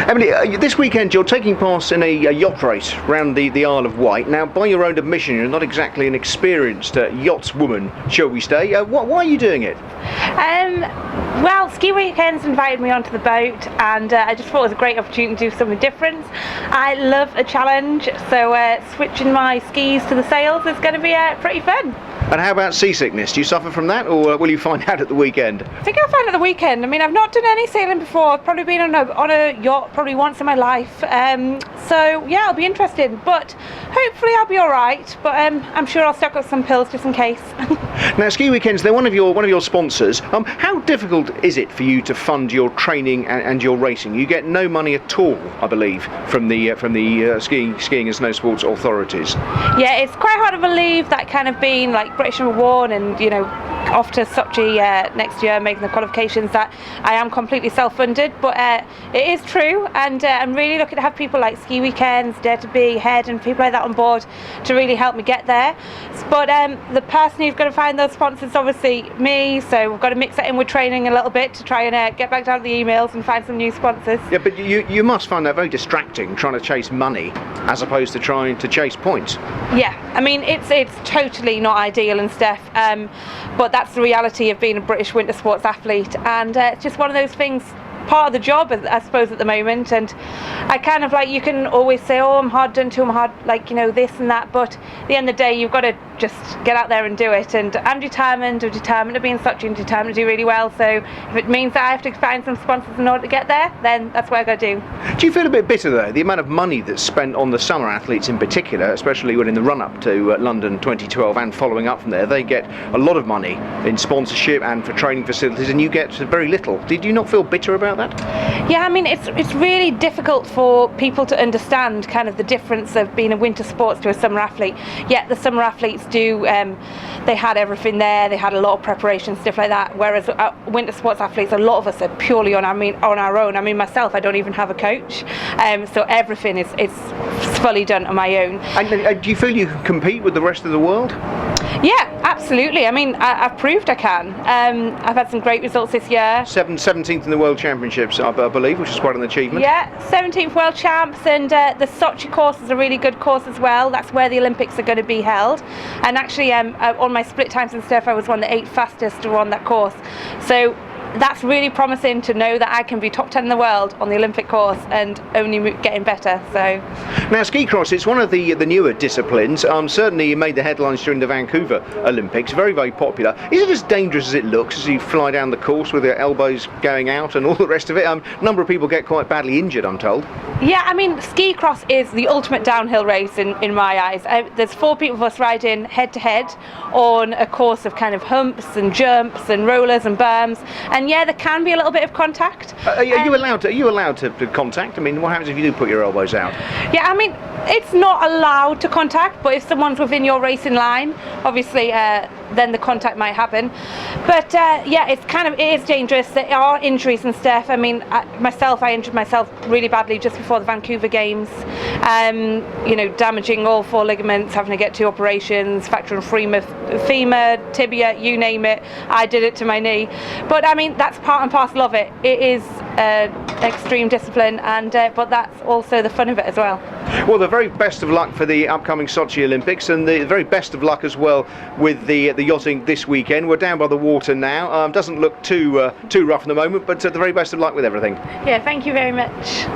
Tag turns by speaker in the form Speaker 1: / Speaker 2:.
Speaker 1: Emily, this weekend you're taking part in a yacht race around the Isle of Wight. Now, by your own admission, you're not exactly an experienced yachtswoman, shall we say. Why are you doing it?
Speaker 2: Well, Ski Weekends invited me onto the boat, and I just thought it was a great opportunity to do something different. I love a challenge, so switching my skis to the sails is going to be pretty fun.
Speaker 1: And how about seasickness? Do you suffer from that, or will you find out at the weekend?
Speaker 2: I think I'll find out at the weekend. I mean, I've not done any sailing before. I've probably been on a yacht probably once in my life. So yeah, it'll be interesting. But hopefully I'll be all right. But I'm sure I'll stock up some pills just in case.
Speaker 1: Now, Ski Weekends, they're one of your sponsors. How difficult is it for you to fund your training and your racing? You get no money at all, I believe, from the skiing and snow sports authorities.
Speaker 2: Yeah, it's quite hard to believe that kind of being like British number one, and you know, off to Sochi next year making the qualifications, that I am completely self-funded. But it is true, and I'm really lucky to have people like Ski Weekends, Dare to Be, Head, and people like that on board to really help me get there. But the person who's going to find those sponsors is obviously me, so we've got to mix that in with training a little bit to try and get back down to the emails and find some new sponsors.
Speaker 1: Yeah, but you must find that very distracting, trying to chase money as opposed to trying to chase points.
Speaker 2: Yeah, I mean, it's totally not ideal and stuff, but that's the reality of being a British winter sports athlete, and it's just one of those things, part of the job, I suppose, at the moment. And I kind of like, you can always say, oh, I'm hard done to, I'm hard, like, you know, this and that, but at the end of the day, you've got to just get out there and do it. And I'm determined to be in Sochi and determined to do really well. So if it means that I have to find some sponsors in order to get there, then that's what I got to do.
Speaker 1: Do you feel a bit bitter though, the amount of money that's spent on the summer athletes in particular, especially when in the run-up to London 2012 and following up from there, they get a lot of money in sponsorship and for training facilities, and you get very little. Did you not feel bitter about that?
Speaker 2: Yeah, I mean, it's really difficult for people to understand kind of the difference of being a winter sports to a summer athlete. Yet the summer athletes do, they had everything there, they had a lot of preparation, stuff like that, whereas winter sports athletes, a lot of us are purely on our own. I mean, myself, I don't even have a coach, so everything is fully done on my own.
Speaker 1: And do you feel you can compete with the rest of the world?
Speaker 2: Yeah, absolutely. I mean, I've proved I can. I've had some great results this year.
Speaker 1: 17th in the World Championships, I believe, which is quite an achievement.
Speaker 2: Yeah, 17th World Champs, and the Sochi course is a really good course as well. That's where the Olympics are going to be held. And actually, on my split times and stuff, I was one of the 8 fastest to run that course. So that's really promising to know that I can be top 10 in the world on the Olympic course and only getting better. So
Speaker 1: now, ski cross, it's one of the newer disciplines. Certainly, it made the headlines during the Vancouver Olympics. Very, very popular. Is it as dangerous as it looks as you fly down the course with your elbows going out and all the rest of it? A number of people get quite badly injured, I'm told.
Speaker 2: Yeah, I mean, ski cross is the ultimate downhill race in my eyes. There's 4 people of us riding head to head on a course of kind of humps and jumps and rollers and berms. And yeah, there can be a little bit of contact.
Speaker 1: Are you allowed to contact? I mean, what happens if you do put your elbows out?
Speaker 2: Yeah, I mean, it's not allowed to contact, but if someone's within your racing line, obviously then the contact might happen. But yeah, it is dangerous. There are injuries and stuff. I mean, I injured myself really badly just before the Vancouver Games. You know, damaging all 4 ligaments, having to get 2 operations, fracturing femur, tibia, you name it. I did it to my knee. But I mean, that's part and parcel of it. It is extreme discipline, and but that's also the fun of it as well.
Speaker 1: Well, the very best of luck for the upcoming Sochi Olympics, and the very best of luck as well with the yachting this weekend. We're down by the water now. Doesn't look too rough at the moment, but the very best of luck with everything.
Speaker 2: Yeah, thank you very much.